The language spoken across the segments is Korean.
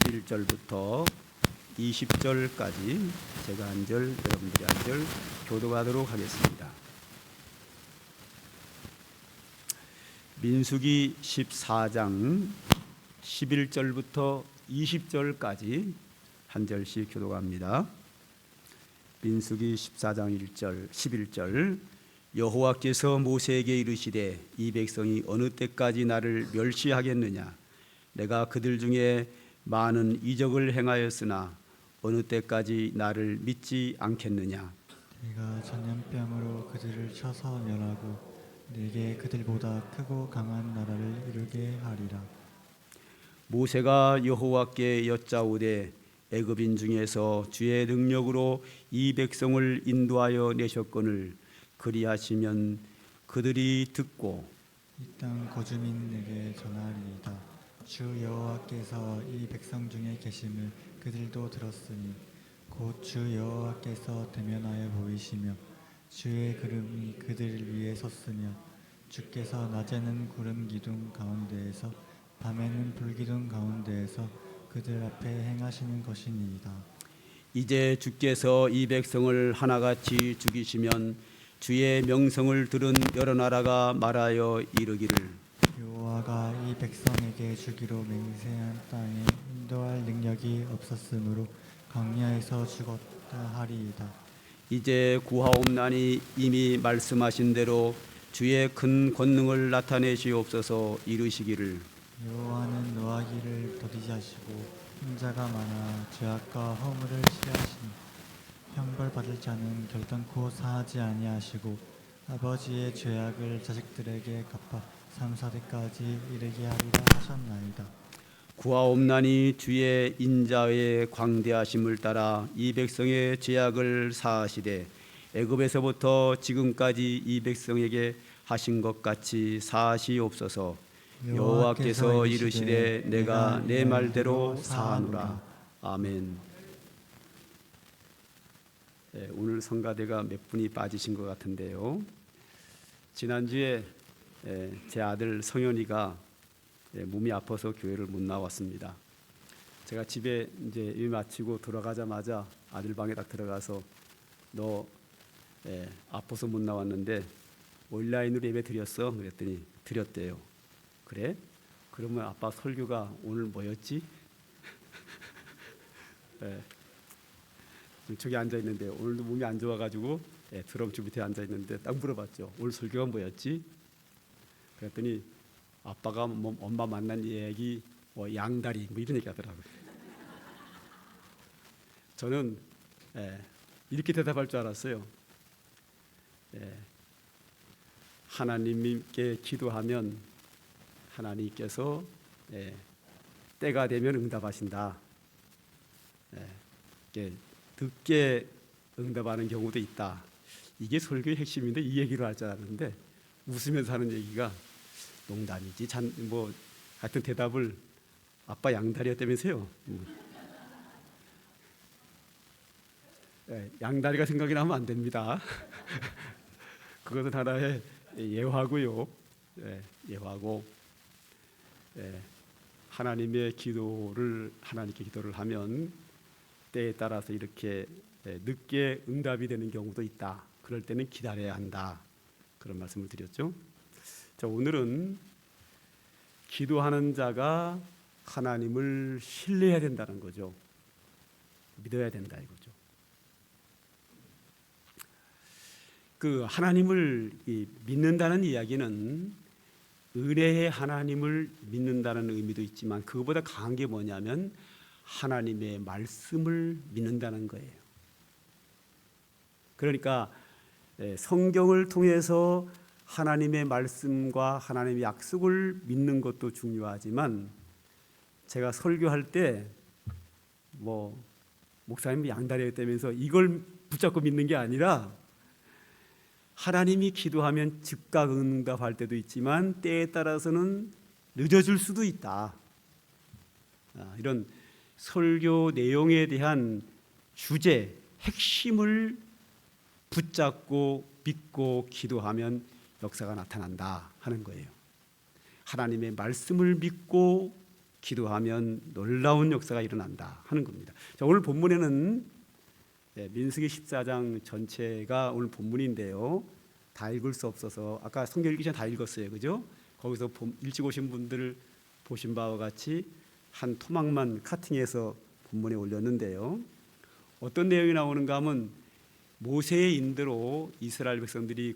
11절부터 20절까지 제가 한 절, 여러분들이 한 절 교독하도록 하겠습니다. 민수기 14장 11절부터 20절까지 한 절씩 교독합니다. 민수기 14장 1절 11절 여호와께서 모세에게 이르시되 이 백성이 어느 때까지 나를 멸시하겠느냐 내가 그들 중에 많은 이적을 행하였으나 어느 때까지 나를 믿지 않겠느냐 내가 전염병으로 그들을 쳐서 멸하고 내게 그들보다 크고 강한 나라를 이루게 하리라. 모세가 여호와께 여짜오되 애굽인 중에서 주의 능력으로 이 백성을 인도하여 내셨거늘 그리하시면 그들이 듣고 이 땅 거주민에게 전하리이다. 주 여호와께서 이 백성 중에 계심을 그들도 들었으니 곧 주 여호와께서 대면하여 보이시며 주의 구름이 그들을 위해 섰으며 주께서 낮에는 구름 기둥 가운데에서 밤에는 불 기둥 가운데에서 그들 앞에 행하시는 것이니이다. 이제 주께서 이 백성을 하나같이 죽이시면 주의 명성을 들은 여러 나라가 말하여 이르기를 여호와가 이 백성에게 주기로 맹세한 땅에 인도할 능력이 없었으므로 광야에서 죽었다 하리이다. 이제 구하옵나니 이미 말씀하신 대로 주의 큰 권능을 나타내시옵소서 이르시기를 여호와는 노하기를 더디하시고 흠자가 많아 죄악과 허물을 취하시니 형벌받을 자는 결단코 사하지 아니하시고 아버지의 죄악을 자식들에게 갚아 3, 4대까지 이르게 하리라 하셨나이다. 구하옵나니 주의 인자의 광대하심을 따라 이 백성의 죄악을 사하시되 애굽에서부터 지금까지 이 백성에게 하신 것 같이 사하시옵소서. 여호와께서 이르시되 내가 내 말대로 사하노라. 아멘. 네, 오늘 성가대가 몇 분이 빠지신 것 같은데요. 지난주에 제 아들 성현이가 몸이 아파서 교회를 못 나왔습니다. 제가 집에 이제 일 마치고 돌아가자마자 아들 방에 딱 들어가서 너 아파서 못 나왔는데 온라인으로 예배 드렸어? 그랬더니 드렸대요. 그래? 그러면 아빠 설교가 오늘 뭐였지? 저기 앉아 있는데 오늘도 몸이 안 좋아가지고 드럼주 밑에 앉아 있는데 딱 물어봤죠. 오늘 설교가 뭐였지? 그랬더니 아빠가 엄마 만난 얘기 양다리 뭐 이런 얘기 하더라고요. 저는 이렇게 대답할 줄 알았어요. 하나님께 기도하면 하나님께서 때가 되면 응답하신다. 늦게 응답하는 경우도 있다. 이게 설교의 핵심인데 이 얘기를 할 줄 알았는데 웃으면서 하는 얘기가 농담이지. 뭐 하여튼 대답을 아빠 양다리였다면서요. 양다리가 생각이 나면 안 됩니다. 그것은 하나의 예화고요. 예화고 하나님의 기도를 하나님께 기도를 하면 때에 따라서 이렇게 늦게 응답이 되는 경우도 있다. 그럴 때는 기다려야 한다. 그런 말씀을 드렸죠. 자, 오늘은 기도하는 자가 하나님을 신뢰해야 된다는 거죠. 믿어야 된다 이거죠. 그 하나님을 믿는다는 이야기는 은혜의 하나님을 믿는다는 의미도 있지만 그것보다 강한 게 뭐냐면 하나님의 말씀을 믿는다는 거예요. 그러니까 성경을 통해서 하나님의 말씀과 하나님의 약속을 믿는 것도 중요하지만 제가 설교할 때 뭐 목사님이 양다리였다면서 이걸 붙잡고 믿는 게 아니라 하나님이 기도하면 즉각 응답할 때도 있지만 때에 따라서는 늦어질 수도 있다. 이런 설교 내용에 대한 주제, 핵심을 붙잡고 믿고 기도하면 역사가 나타난다 하는 거예요. 하나님의 말씀을 믿고 기도하면 놀라운 역사가 일어난다 하는 겁니다. 자, 오늘 본문에는 민수기 14장 전체가 오늘 본문인데요. 다 읽을 수 없어서 아까 성경 읽기 전에 다 읽었어요. 그죠? 거기서 일찍 오신 분들을 보신 바와 같이 한 토막만 카팅해서 본문에 올렸는데요. 어떤 내용이 나오는가 하면 모세의 인도로 이스라엘 백성들이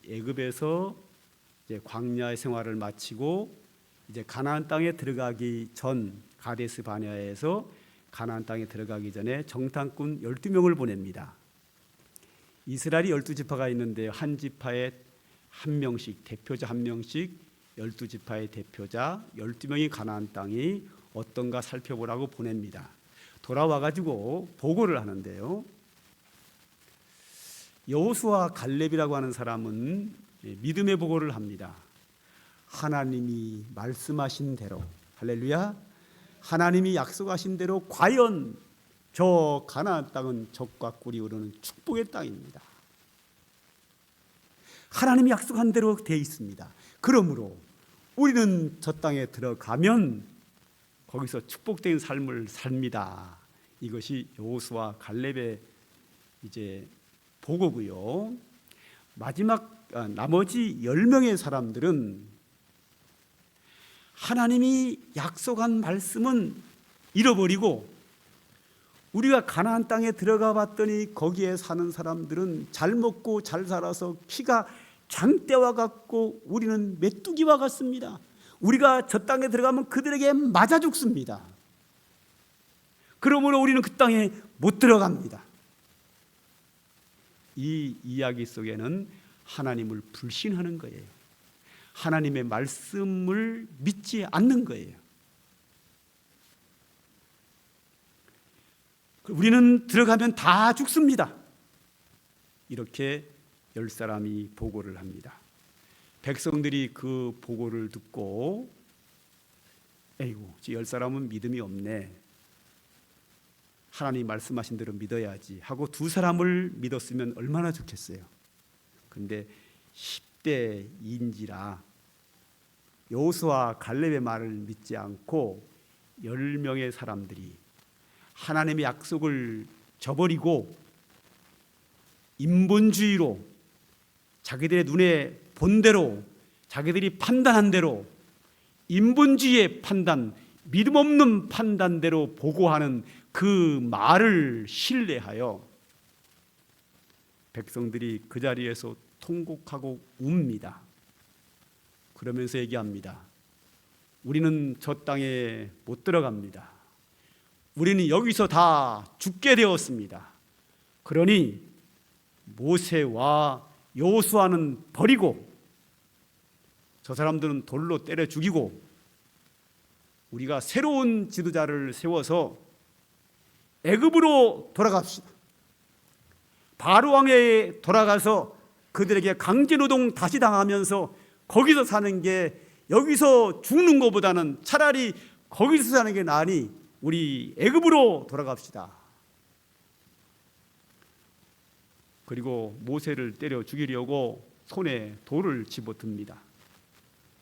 애굽에서 이제 광야의 생활을 마치고 이제 가나안 땅에 들어가기 전 가데스 바네아에서 가나안 땅에 들어가기 전에 정탐꾼 12명을 보냅니다. 이스라엘이 12지파가 있는데 한 지파에 한 명씩 대표자 한 명씩 12지파의 대표자 12명이 가나안 땅이 어떤가 살펴보라고 보냅니다. 돌아와 가지고 보고를 하는데요. 여호수아 갈렙이라고 하는 사람은 믿음의 보고를 합니다. 하나님이 말씀하신 대로, 할렐루야, 하나님이 약속하신 대로 과연 저 가나안 땅은 젖과 꿀이 흐르는 축복의 땅입니다. 하나님이 약속한 대로 되어 있습니다. 그러므로 우리는 저 땅에 들어가면 거기서 축복된 삶을 삽니다. 이것이 여호수아 갈렙의 이제 보고고요. 나머지 10명의 사람들은 하나님이 약속한 말씀은 잃어버리고 우리가 가나안 땅에 들어가 봤더니 거기에 사는 사람들은 잘 먹고 잘 살아서 키가 장대와 같고 우리는 메뚜기와 같습니다. 우리가 저 땅에 들어가면 그들에게 맞아 죽습니다. 그러므로 우리는 그 땅에 못 들어갑니다. 이 이야기 속에는 하나님을 불신하는 거예요. 하나님의 말씀을 믿지 않는 거예요. 우리는 들어가면 다 죽습니다. 이렇게 10사람이 보고를 합니다. 백성들이 그 보고를 듣고 에이구, 10사람은 믿음이 없네. 하나님 말씀하신 대로 믿어야지 하고 2사람을 믿었으면 얼마나 좋겠어요. 그런데 10대인지라 여호수아 갈렙의 말을 믿지 않고 10명의 사람들이 하나님의 약속을 저버리고 인본주의로 자기들의 눈에 본 대로 자기들이 판단한 대로 인본주의의 판단, 믿음 없는 판단대로 보고하는 그 말을 신뢰하여 백성들이 그 자리에서 통곡하고 웁니다. 그러면서 얘기합니다. 우리는 저 땅에 못 들어갑니다. 우리는 여기서 다 죽게 되었습니다. 그러니 모세와 여호수아는 버리고 저 사람들은 돌로 때려 죽이고 우리가 새로운 지도자를 세워서 애굽으로 돌아갑시다. 바로 왕에 돌아가서 그들에게 강제노동 다시 당하면서 거기서 사는 게 여기서 죽는 것보다는 차라리 거기서 사는 게 나으니 우리 애굽으로 돌아갑시다. 그리고 모세를 때려 죽이려고 손에 돌을 집어듭니다.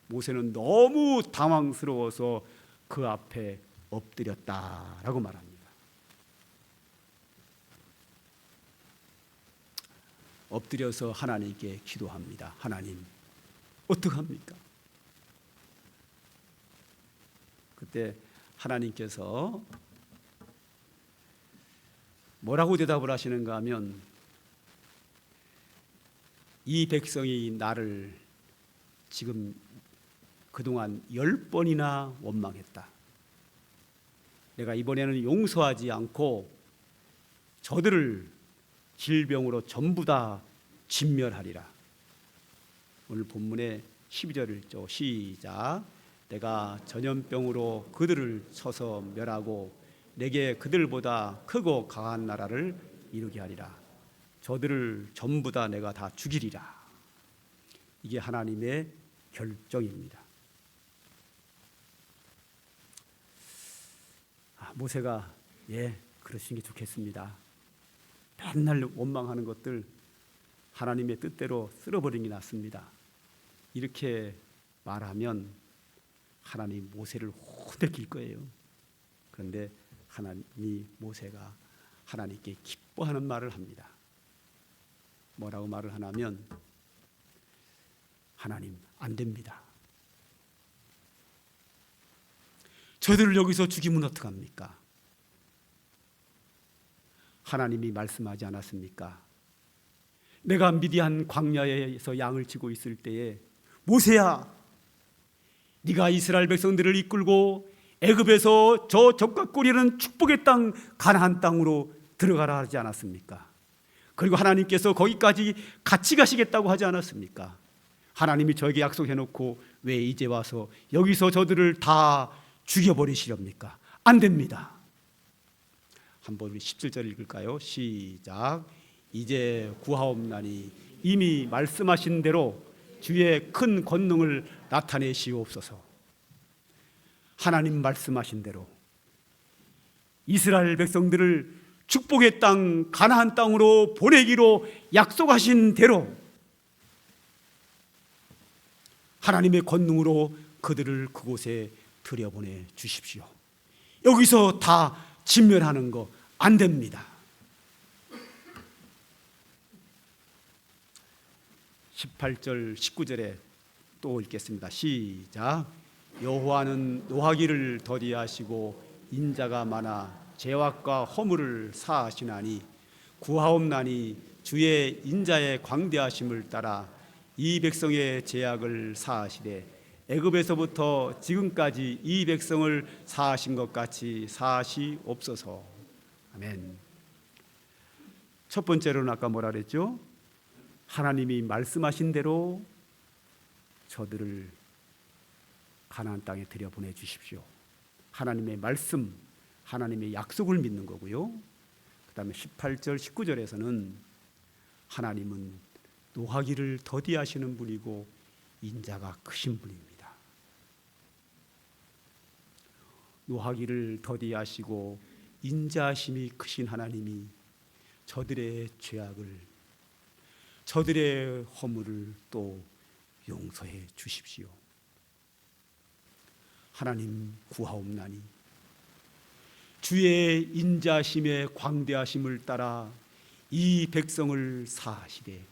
모세는 너무 당황스러워서 그 앞에 엎드렸다라고 말합니다. 엎드려서 하나님께 기도합니다. 하나님, 어떡합니까? 그때 하나님께서 뭐라고 대답을 하시는가 하면 이 백성이 나를 지금 그동안 10번이나 원망했다. 내가 이번에는 용서하지 않고 저들을 질병으로 전부 다 진멸하리라. 오늘 본문의 12절을 읽죠. 시작. 내가 전염병으로 그들을 쳐서 멸하고 내게 그들보다 크고 강한 나라를 이루게 하리라. 저들을 전부 다 내가 다 죽이리라. 이게 하나님의 결정입니다. 모세가 그러시는 게 좋겠습니다. 맨날 원망하는 것들 하나님의 뜻대로 쓸어버리는 게 낫습니다. 이렇게 말하면 하나님 모세를 손대낄 거예요. 그런데 하나님이 모세가 하나님께 기뻐하는 말을 합니다. 뭐라고 말을 하냐면 하나님 안 됩니다. 저들을 여기서 죽이면 어떡합니까? 하나님이 말씀하지 않았습니까? 내가 미디안 광야에서 양을 치고 있을 때에 모세야, 네가 이스라엘 백성들을 이끌고 애굽에서 저 적과 꿀이는 축복의 땅 가나안 땅으로 들어가라 하지 않았습니까? 그리고 하나님께서 거기까지 같이 가시겠다고 하지 않았습니까? 하나님이 저에게 약속해놓고 왜 이제 와서 여기서 저들을 다 죽여버리시렵니까? 안 됩니다. 한번 우리 17절 읽을까요? 시작. 이제 구하옵나니 이미 말씀하신 대로 주의 큰 권능을 나타내시옵소서. 하나님 말씀하신 대로 이스라엘 백성들을 축복의 땅 가나안 땅으로 보내기로 약속하신 대로 하나님의 권능으로 그들을 그곳에 들여보내 주십시오. 여기서 다 진멸하는 거 안 됩니다. 18절 19절에 또 읽겠습니다. 시작. 여호와는 노하기를 더디하시고 인자가 많아 죄악과 허물을 사하시나니 구하옵나니 주의 인자의 광대하심을 따라 이 백성의 죄악을 사하시되 애굽에서부터 지금까지 이 백성을 사하신 것 같이 사하시옵소서. 아멘. 첫 번째로는 아까 뭐라 그랬죠? 하나님이 말씀하신 대로 저들을 가나안 땅에 들여보내 주십시오. 하나님의 말씀, 하나님의 약속을 믿는 거고요. 그 다음에 18절 19절에서는 하나님은 노하기를 더디하시는 분이고 인자가 크신 분입니다. 노하기를 더디하시고 인자하심이 크신 하나님이 저들의 죄악을, 저들의 허물을 또 용서해 주십시오. 하나님 구하옵나니 주의 인자하심의 광대하심을 따라 이 백성을 사하시되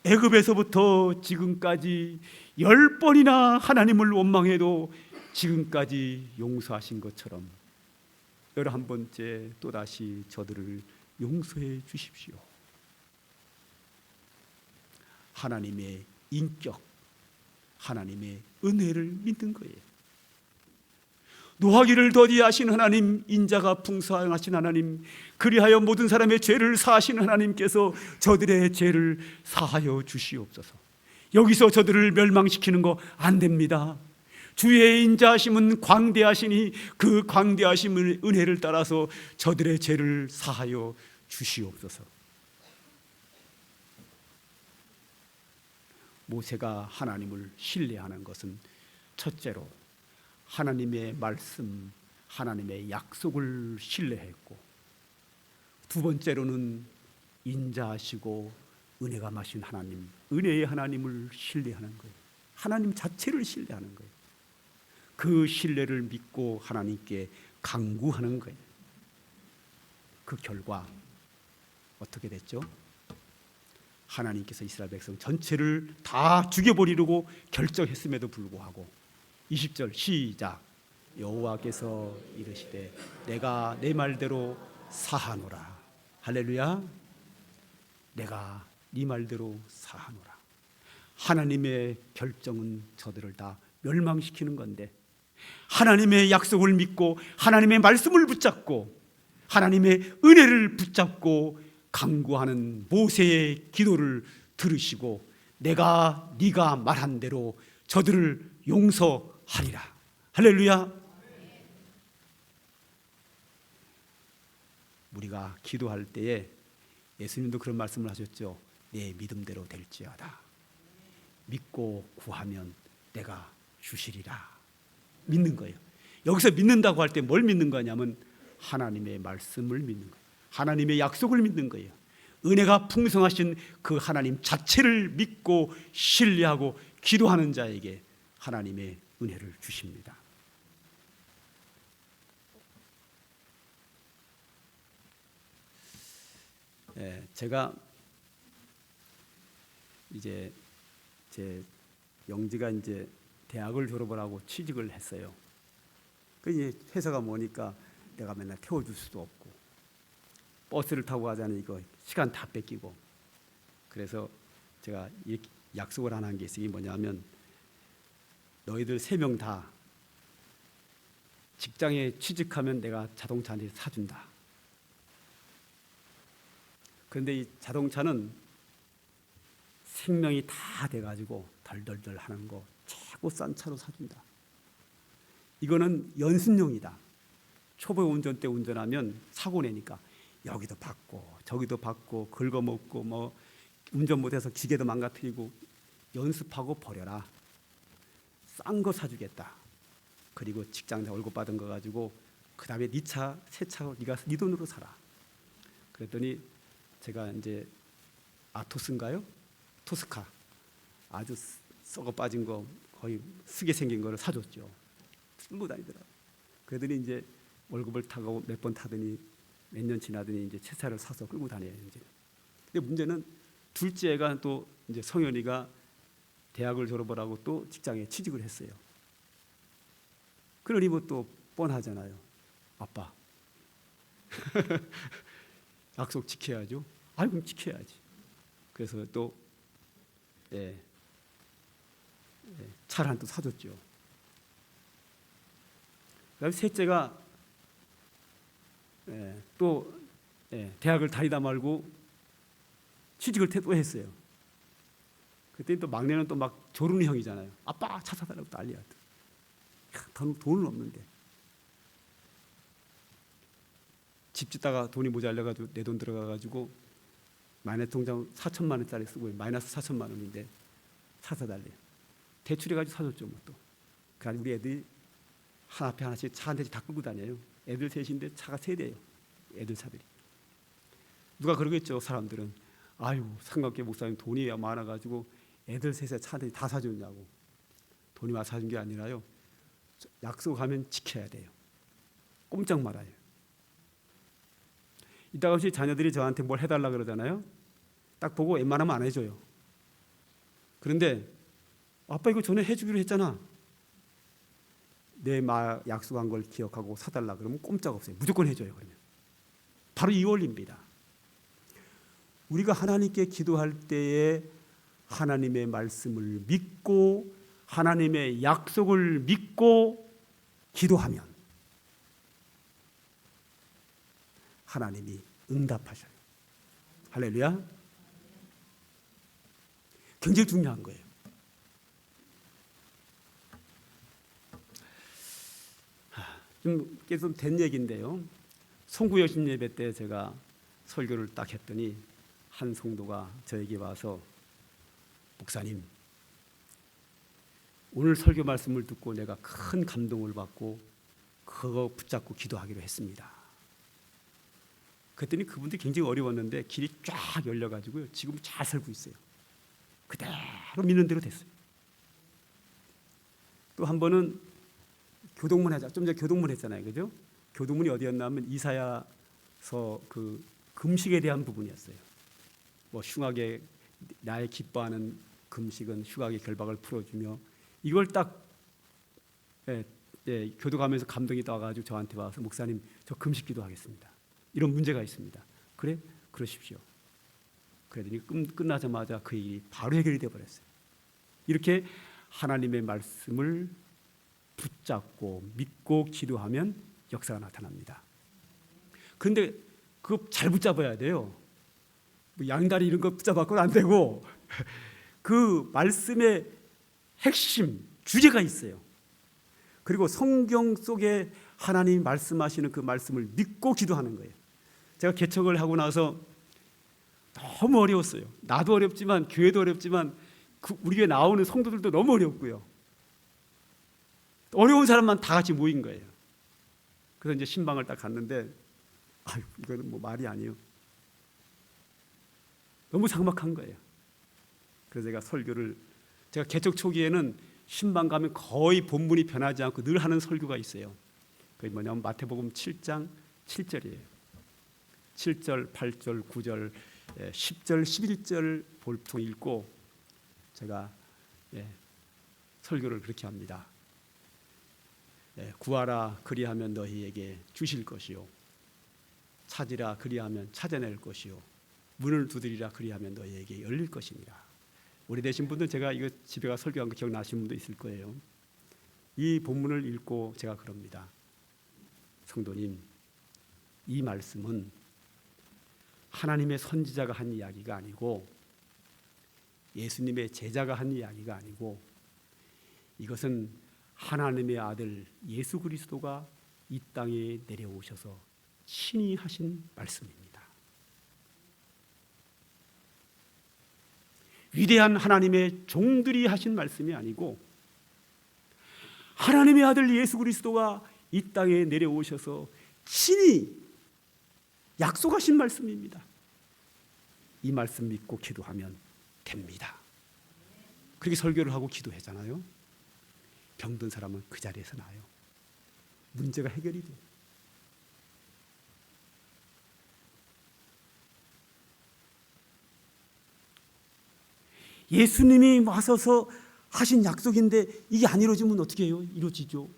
애굽에서부터 지금까지 10번이나 하나님을 원망해도 지금까지 용서하신 것처럼 11번째 또다시 저들을 용서해 주십시오. 하나님의 인격, 하나님의 은혜를 믿는 거예요. 노하기를 더디하신 하나님, 인자가 풍성하신 하나님, 그리하여 모든 사람의 죄를 사하시는 하나님께서 저들의 죄를 사하여 주시옵소서. 여기서 저들을 멸망시키는 거 안 됩니다. 주의 인자하심은 광대하시니 그 광대하심의 은혜를 따라서 저들의 죄를 사하여 주시옵소서. 모세가 하나님을 신뢰하는 것은 첫째로 하나님의 말씀, 하나님의 약속을 신뢰했고, 두 번째로는 인자하시고 은혜가 마신 하나님, 은혜의 하나님을 신뢰하는 거예요. 하나님 자체를 신뢰하는 거예요. 그 신뢰를 믿고 하나님께 간구하는 거예요. 그 결과 어떻게 됐죠? 하나님께서 이스라엘 백성 전체를 다 죽여버리려고 결정했음에도 불구하고 20절 시작. 여호와께서 이르시되 내가 내 말대로 사하노라. 할렐루야. 내가 네 말대로 사하노라. 하나님의 결정은 저들을 다 멸망시키는 건데, 하나님의 약속을 믿고 하나님의 말씀을 붙잡고 하나님의 은혜를 붙잡고 간구하는 모세의 기도를 들으시고 내가 네가 말한 대로 저들을 용서하리라. 할렐루야. 우리가 기도할 때에 예수님도 그런 말씀을 하셨죠. 내 믿음대로 될지어다. 믿고 구하면 내가 주시리라. 믿는 거예요. 여기서 믿는다고 할 때 뭘 믿는 거냐면 하나님의 말씀을 믿는 거예요. 하나님의 약속을 믿는 거예요. 은혜가 풍성하신 그 하나님 자체를 믿고 신뢰하고 기도하는 자에게 하나님의 은혜를 주십니다. 제가 이제 제 영지가 이제 대학을 졸업을 하고 취직을 했어요. 그 이제 회사가 뭐니까 내가 맨날 태워줄 수도 없고 버스를 타고 가자니 이거 시간 다 뺏기고, 그래서 제가 약속을 하나 한 게 있어요. 이게 뭐냐면 너희들 3명 다 직장에 취직하면 내가 자동차 한 대 사준다. 그런데 이 자동차는 생명이 다 돼가지고 덜덜덜 하는 거 최고 싼 차로 사준다. 이거는 연습용이다. 초보 운전 때 운전하면 사고 내니까 여기도 받고 저기도 받고 긁어먹고 뭐 운전 못해서 기계도 망가뜨리고 연습하고 버려라. 싼 거 사주겠다. 그리고 직장 월급 받은 거 가지고 그 다음에 네 차, 새 차 네가 네 돈으로 사라. 그랬더니 제가 이제 아토스인가요? 토스카 아주 썩어 빠진 거 거의 쓰게 생긴 거를 사줬죠. 끌고 다니더라고. 그러더니 이제 월급을 타고 몇 번 타더니 몇 년 지나더니 이제 새 차를 사서 끌고 다녀요. 이제. 근데 문제는 둘째가 또 이제 성현이가 대학을 졸업을 하고 또 직장에 취직을 했어요. 그러니 뭐 또 뻔하잖아요. 아빠 약속 지켜야죠. 아이 그럼 지켜야지. 그래서 또 차를 한 또 사줬죠. 그다음에 셋째가 또 대학을 다니다 말고 취직을 또 했어요. 그때 또 막내는 또 막 조르는형이잖아요. 아빠 차 사달라고 난리야. 돈은 없는데 집 짓다가 돈이 모자라가지고 내 돈 들어가가지고 마이너스 통장 4천만 원짜리 쓰고 마이너스 4천만 원인데 차 사달래요. 대출해가지고 사줬죠 뭐 또. 그래서 우리 애들이 하나 앞에 하나씩 차 한 대씩 다 끌고 다녀요. 애들 셋인데 차가 3대예요. 애들 차들이. 누가 그러겠죠. 사람들은 아유 삼각계 목사님 돈이 많아가지고 애들 셋에 차 한 대씩 다 사줬냐고. 돈이 많아 사준 게 아니라요. 약속하면 지켜야 돼요. 꼼짝 말아요. 이따가 혹시 자녀들이 저한테 뭘 해달라 그러잖아요. 딱 보고 웬만하면 안 해줘요. 그런데 아빠 이거 전에 해주기로 했잖아. 내 약속한 걸 기억하고 사달라 그러면 꼼짝 없어요. 무조건 해줘요. 그러면 바로 이 원리입니다. 우리가 하나님께 기도할 때에 하나님의 말씀을 믿고 하나님의 약속을 믿고 기도하면 하나님이 응답하셔요. 할렐루야. 굉장히 중요한 거예요. 좀 계속 된 얘기인데요. 송구여신 예배 때 제가 설교를 딱 했더니 한 성도가 저에게 와서 목사님 오늘 설교 말씀을 듣고 내가 큰 감동을 받고 그거 붙잡고 기도하기로 했습니다. 그랬더니 그분들이 굉장히 어려웠는데 길이 쫙 열려가지고요. 지금 잘 살고 있어요. 그대로 믿는 대로 됐어요. 또 한 번은 교동문 하자. 좀 전에 교동문 했잖아요. 그죠? 교동문이 어디였나 하면 이사야서 그 금식에 대한 부분이었어요. 뭐 흉악의 나의 기뻐하는 금식은 흉악의 결박을 풀어주며 이걸 딱 교도가면서 감동이 떠가지고 저한테 와서 목사님 저 금식 기도하겠습니다. 이런 문제가 있습니다. 그래? 그러십시오. 그러더니 끝나자마자 그 일이 바로 해결이 되어버렸어요. 이렇게 하나님의 말씀을 붙잡고 믿고 기도하면 역사가 나타납니다. 그런데 그거 잘 붙잡아야 돼요. 뭐 양다리 이런 거 붙잡아서는 안 되고 그 말씀의 핵심, 주제가 있어요. 그리고 성경 속에 하나님이 말씀하시는 그 말씀을 믿고 기도하는 거예요. 제가 개척을 하고 나서 너무 어려웠어요. 나도 어렵지만 교회도 어렵지만 우리 교회 나오는 성도들도 너무 어렵고요. 어려운 사람만 다 같이 모인 거예요. 그래서 이제 신방을 딱 갔는데 아유 이거는 뭐 말이 아니에요. 너무 삭막한 거예요. 그래서 제가 개척 초기에는 신방 가면 거의 본문이 변하지 않고 늘 하는 설교가 있어요. 그게 뭐냐면 마태복음 7장 7절이에요. 7절, 8절, 9절 10절, 11절 볼통 읽고 제가 설교를 그렇게 합니다. 구하라 그리하면 너희에게 주실 것이요 찾으라 그리하면 찾아낼 것이요 문을 두드리라 그리하면 너희에게 열릴 것이니라. 오래되신 분들 제가 이거 집에 가 설교한 거 기억나시는 분도 있을 거예요. 이 본문을 읽고 제가 그럽니다. 성도님, 이 말씀은 하나님의 선지자가 한 이야기가 아니고 예수님의 제자가 한 이야기가 아니고 이것은 하나님의 아들 예수 그리스도가 이 땅에 내려오셔서 친히 하신 말씀입니다. 위대한 하나님의 종들이 하신 말씀이 아니고 하나님의 아들 예수 그리스도가 이 땅에 내려오셔서 친히 약속하신 말씀입니다. 이 말씀 믿고 기도하면 됩니다. 그렇게 설교를 하고 기도하잖아요. 병든 사람은 그 자리에서 나아요. 문제가 해결이 돼요. 예수님이 와서서 하신 약속인데 이게 안 이루어지면 어떻게 해요? 이루어지죠.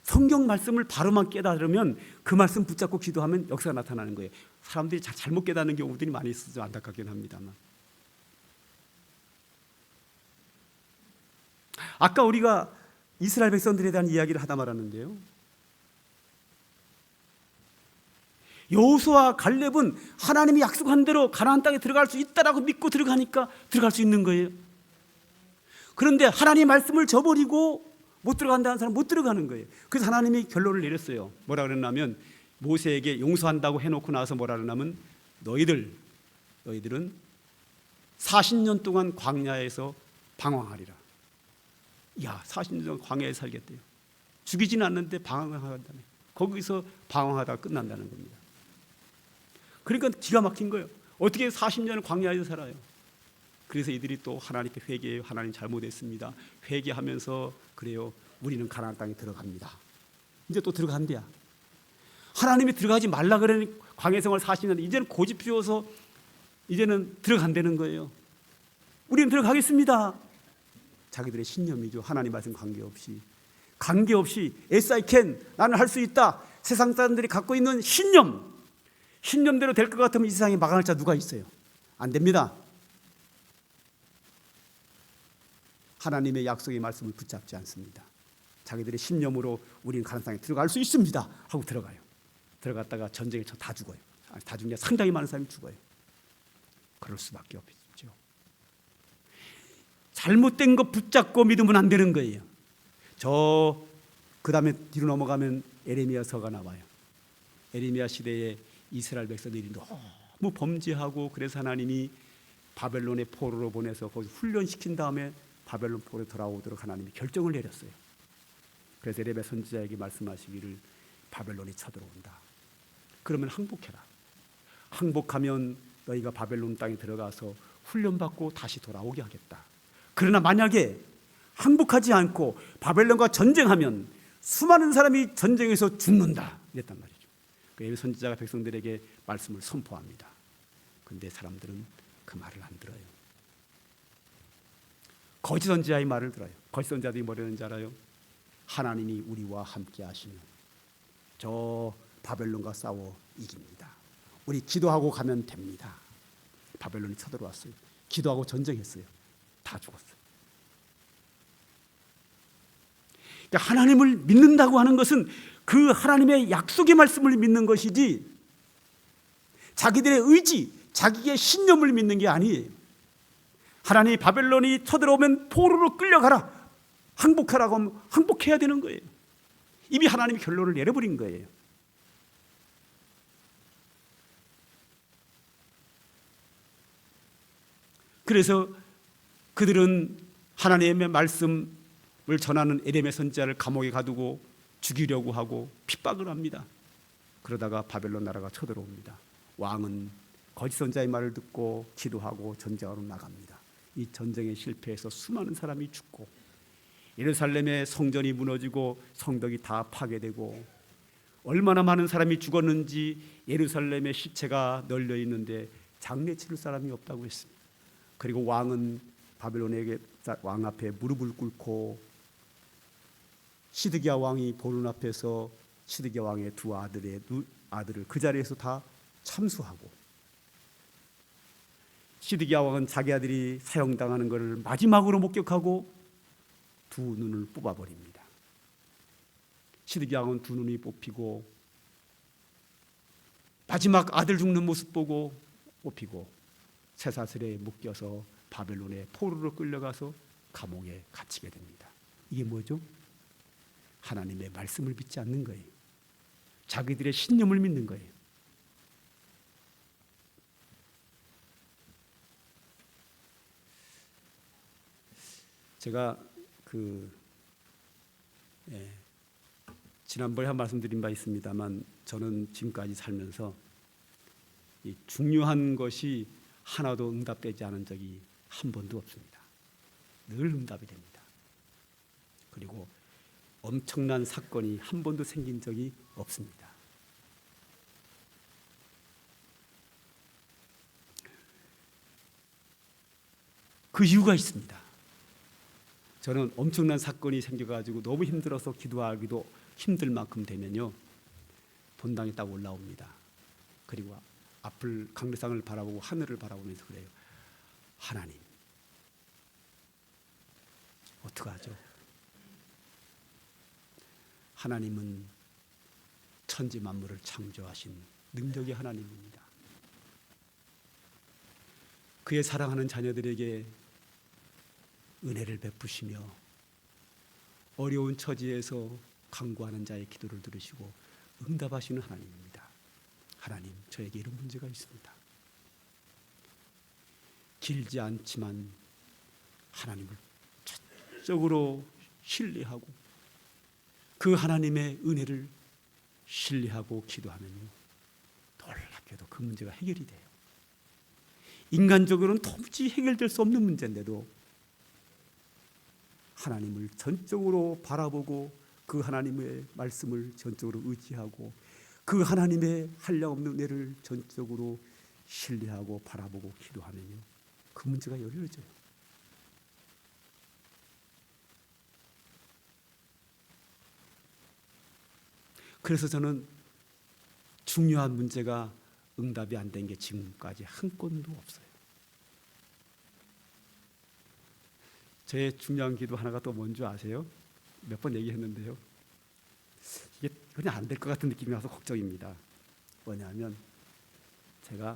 성경 말씀을 바로만 깨달으면 그 말씀 붙잡고 기도하면 역사가 나타나는 거예요. 사람들이 잘못 깨닫는 경우들이 많이 있어서 안타깝긴 합니다만. 아까 우리가 이스라엘 백성들에 대한 이야기를 하다 말았는데요. 여호수아와 갈렙은 하나님이 약속한 대로 가나안 땅에 들어갈 수 있다라고 믿고 들어가니까 들어갈 수 있는 거예요. 그런데 하나님의 말씀을 저버리고 못 들어간다는 사람은 못 들어가는 거예요. 그래서 하나님이 결론을 내렸어요. 뭐라 그랬냐면 모세에게 용서한다고 해놓고 나서 뭐라 그러냐면 너희들은 40년 동안 광야에서 방황하리라. 야, 40년 동안 광야에 살겠대요. 죽이지는 않는데 방황한다네. 거기서 방황하다가 끝난다는 겁니다. 그러니까 기가 막힌 거예요. 어떻게 40년을 광야에서 살아요? 그래서 이들이 또 하나님께 회개해요. 하나님 잘못했습니다. 회개하면서 그래요. 우리는 가나안 땅에 들어갑니다. 이제 또 들어간대야. 하나님이 들어가지 말라 그러니 광야 생활 40년 이제는 고집 피워서 이제는 들어간다는 거예요. 우리는 들어가겠습니다. 자기들의 신념이죠. 하나님 말씀 관계없이 yes I can 나는 할 수 있다. 세상 사람들이 갖고 있는 신념대로 될 것 같으면 이 세상에 망할 자 누가 있어요? 안 됩니다. 하나님의 약속의 말씀을 붙잡지 않습니다. 자기들의 신념으로 우리는 가나안 땅에 들어갈 수 있습니다 하고 들어가요. 들어갔다가 전쟁에 다 죽어요. 다 죽냐? 상당히 많은 사람이 죽어요. 그럴 수밖에 없죠. 잘못된 거 붙잡고 믿으면 안 되는 거예요. 그 다음에 뒤로 넘어가면 에레미야서가 나와요. 에레미야 시대에 이스라엘 백성들이 너무 범죄하고 그래서 하나님이 바벨론의 포로로 보내서 거기 훈련시킨 다음에 바벨론 포로에 돌아오도록 하나님이 결정을 내렸어요. 그래서 에레미야 선지자에게 말씀하시기를 바벨론이 쳐들어온다. 그러면 항복해라. 항복하면 너희가 바벨론 땅에 들어가서 훈련받고 다시 돌아오게 하겠다. 그러나 만약에 항복하지 않고 바벨론과 전쟁하면 수많은 사람이 전쟁에서 죽는다. 이랬단 말이죠. 에레미야 선지자가 백성들에게 말씀을 선포합니다. 그런데 사람들은 그 말을 안 들어요. 거짓 선지자의 말을 들어요. 거짓 선지자들이 뭐라는지 알아요? 하나님이 우리와 함께 하시면 저 바벨론과 싸워 이깁니다. 우리 기도하고 가면 됩니다. 바벨론이 쳐들어왔어요. 기도하고 전쟁했어요. 다 죽었어요. 그러니까 하나님을 믿는다고 하는 것은 그 하나님의 약속의 말씀을 믿는 것이지 자기들의 의지, 자기의 신념을 믿는 게 아니에요. 하나님이 바벨론이 쳐들어오면 포로로 끌려가라. 항복하라고 하면 항복해야 되는 거예요. 이미 하나님이 결론을 내려버린 거예요. 그래서 그들은 하나님의 말씀을 전하는 에레미야 선지자를 감옥에 가두고 죽이려고 하고 핍박을 합니다. 그러다가 바벨론 나라가 쳐들어옵니다. 왕은 거짓 선지자의 말을 듣고 기도하고 전쟁하러 나갑니다. 이 전쟁에 실패해서 수많은 사람이 죽고 예루살렘의 성전이 무너지고 성벽이 다 파괴되고 얼마나 많은 사람이 죽었는지 예루살렘의 시체가 널려 있는데 장례 치를 사람이 없다고 했습니다. 그리고 왕은 바벨론의 왕 앞에 무릎을 꿇고 시드기야 왕이 보는 앞에서 시드기야 왕의 두 아들을 그 자리에서 다 참수하고, 시드기야 왕은 자기 아들이 사형당하는 것을 마지막으로 목격하고 두 눈을 뽑아버립니다. 시드기야 왕은 두 눈이 뽑히고 마지막 아들 죽는 모습 보고 뽑히고 쇠사슬에 묶여서 바벨론의 포로로 끌려가서 감옥에 갇히게 됩니다. 이게 뭐죠? 하나님의 말씀을 믿지 않는 거예요. 자기들의 신념을 믿는 거예요. 제가 지난번에 한 말씀드린 바 있습니다만, 저는 지금까지 살면서 이 중요한 것이 하나도 응답되지 않은 적이 한 번도 없습니다. 늘 응답이 됩니다. 그리고 엄청난 사건이 한 번도 생긴 적이 없습니다. 그 이유가 있습니다. 저는 엄청난 사건이 생겨가지고 너무 힘들어서 기도하기도 힘들 만큼 되면요, 본당에 딱 올라옵니다. 그리고 앞을 강대상을 바라보고 하늘을 바라보면서 그래요. 하나님, 어떡하죠? 하나님은 천지 만물을 창조하신 능력의 하나님입니다. 그의 사랑하는 자녀들에게 은혜를 베푸시며 어려운 처지에서 간구하는 자의 기도를 들으시고 응답하시는 하나님입니다. 하나님, 저에게 이런 문제가 있습니다. 길지 않지만 하나님을 전적으로 신뢰하고 그 하나님의 은혜를 신뢰하고 기도하면요, 놀랍게도 그 문제가 해결이 돼요. 인간적으로는 도무지 해결될 수 없는 문제인데도 하나님을 전적으로 바라보고 그 하나님의 말씀을 전적으로 의지하고 그 하나님의 한량없는 은혜를 전적으로 신뢰하고 바라보고 기도하면요, 그 문제가 열려져요. 그래서 저는 중요한 문제가 응답이 안 된 게 지금까지 한 건도 없어요. 제 중요한 기도 하나가 또 뭔지 아세요? 몇 번 얘기했는데요, 이게 그냥 안 될 것 같은 느낌이 나서 걱정입니다. 뭐냐면, 제가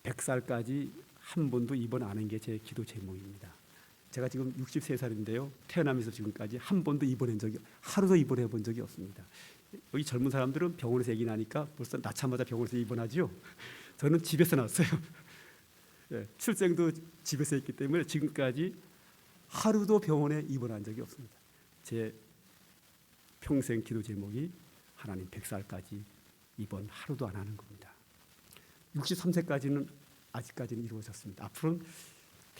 100살까지 한 번도 입원 안 한 게 제 기도 제목입니다. 제가 지금 63살인데요 태어나면서 지금까지 한 번도 입원한 적이, 하루도 입원해 본 적이 없습니다. 여기 젊은 사람들은 병원에서 얘기 나니까 벌써 낳자마자 병원에서 입원하죠. 저는 집에서 났어요. 출생도 집에서 했기 때문에 지금까지 하루도 병원에 입원한 적이 없습니다. 제 평생 기도 제목이 하나님 100살까지 입원 하루도 안 하는 겁니다. 63세까지는 아직까지는 이루어졌습니다. 앞으로는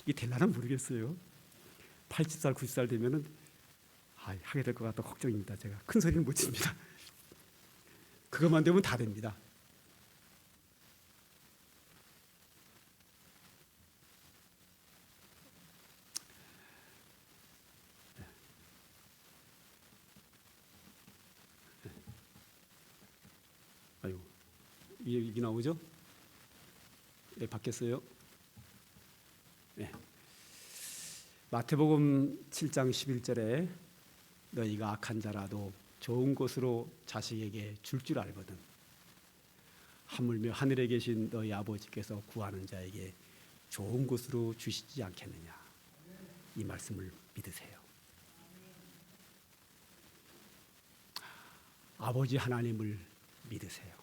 이게 될라는 모르겠어요. 80살, 90살 되면은 하게 될 것 같다 걱정입니다. 제가 큰 소리는 못 칩니다. 그것만 되면 다 됩니다. 아유, 이 얘기 나오죠? 네, 바뀌었어요. 네. 마태복음 7장 11절에 너희가 악한 자라도 좋은 것으로 자식에게 줄 줄 알거든 하물며 하늘에 계신 너희 아버지께서 구하는 자에게 좋은 것으로 주시지 않겠느냐, 이 말씀을 믿으세요. 아버지 하나님을 믿으세요.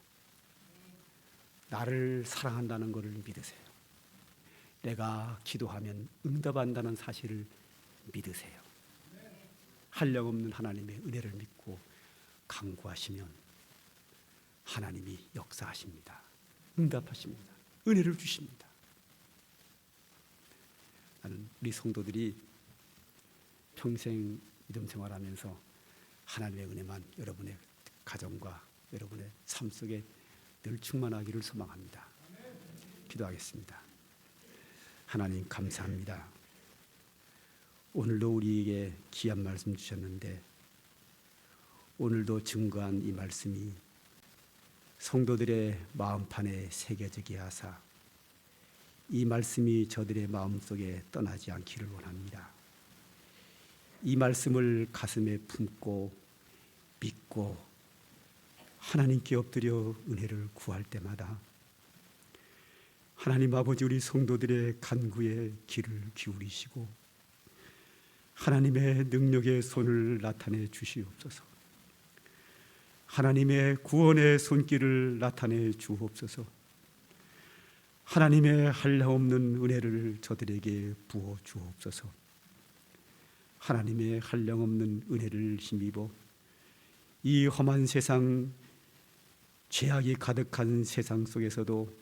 나를 사랑한다는 것을 믿으세요. 내가 기도하면 응답한다는 사실을 믿으세요. 한량없는 하나님의 은혜를 믿고 간구하시면 하나님이 역사하십니다. 응답하십니다. 은혜를 주십니다. 나는 우리 성도들이 평생 믿음 생활하면서 하나님의 은혜만 여러분의 가정과 여러분의 삶 속에 늘 충만하기를 소망합니다. 기도하겠습니다. 하나님 감사합니다. 오늘도 우리에게 귀한 말씀 주셨는데 오늘도 증거한 이 말씀이 성도들의 마음판에 새겨지게 하사 이 말씀이 저들의 마음속에 떠나지 않기를 원합니다. 이 말씀을 가슴에 품고 믿고 하나님께 엎드려 은혜를 구할 때마다 하나님 아버지 우리 성도들의 간구에 귀를 기울이시고 하나님의 능력의 손을 나타내 주시옵소서. 하나님의 구원의 손길을 나타내 주옵소서. 하나님의 한량없는 은혜를 저들에게 부어 주옵소서. 하나님의 한량없는 은혜를 힘입어 이 험한 세상, 죄악이 가득한 세상 속에서도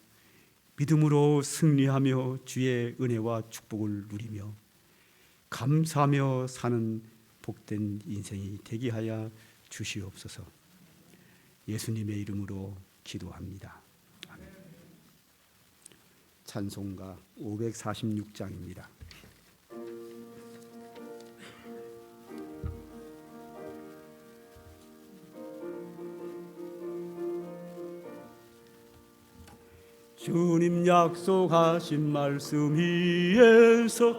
믿음으로 승리하며 주의 은혜와 축복을 누리며 감사하며 사는 복된 인생이 되게 하여 주시옵소서. 예수님의 이름으로 기도합니다. 아멘. 찬송가 546장입니다. 주님 약속하신 말씀 위에서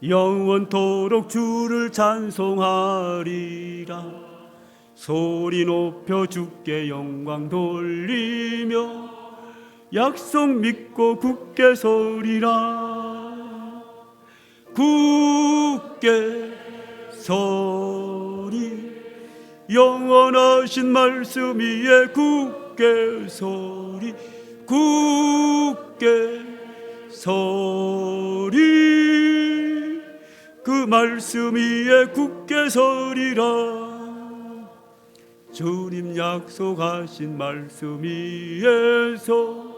영원토록 주를 찬송하리라. 소리 높여 주께 영광 돌리며 약속 믿고 굳게 서리라. 굳게 서리 영원하신 말씀 위에 굳게 서리. 굳게 서리 그 말씀 위에 굳게 서리라. 주님 약속하신 말씀 위에서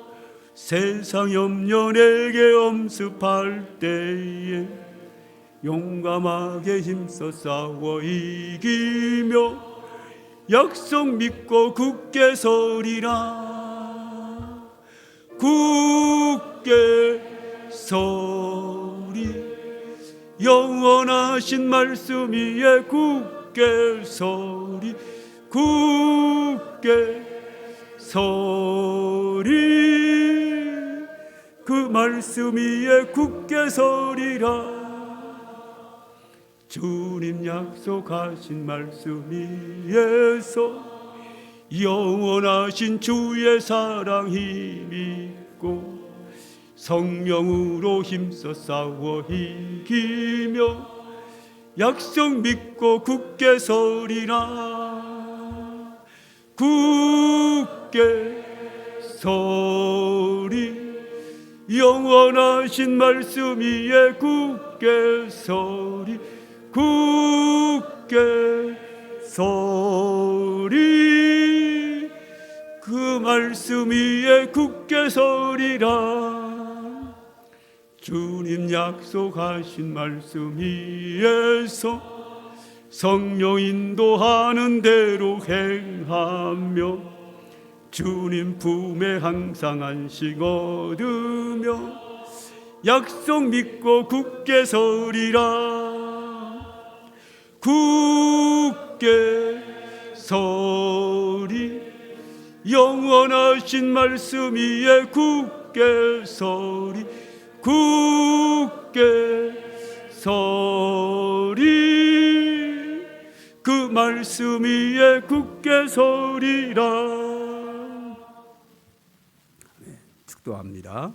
세상 염려 내게 엄습할 때에 용감하게 힘써 싸워 이기며 약속 믿고 굳게 서리라. 굳게 서리 영원하신 말씀 위에 굳게 서리. 굳게 서리 그 말씀 위에 굳게 서리라. 주님 약속하신 말씀 위에서 영원하신 주의 사랑 힘입고 성령으로 힘써 싸워 이기며 약속 믿고 굳게 서리라. 굳게 서리 영원하신 말씀 위에 굳게 서리. 굳게 서리 그 말씀 위에 굳게 서리라. 주님 약속하신 말씀 위에서 성령 인도하는 대로 행하며 주님 품에 항상 안식 얻으며 약속 믿고 굳게 서리라. 굳게 서리 영원하신 말씀 위에 굳게 서리. 굳게 서리 그 말씀 위에 굳게 서리라. 네, 축도합니다.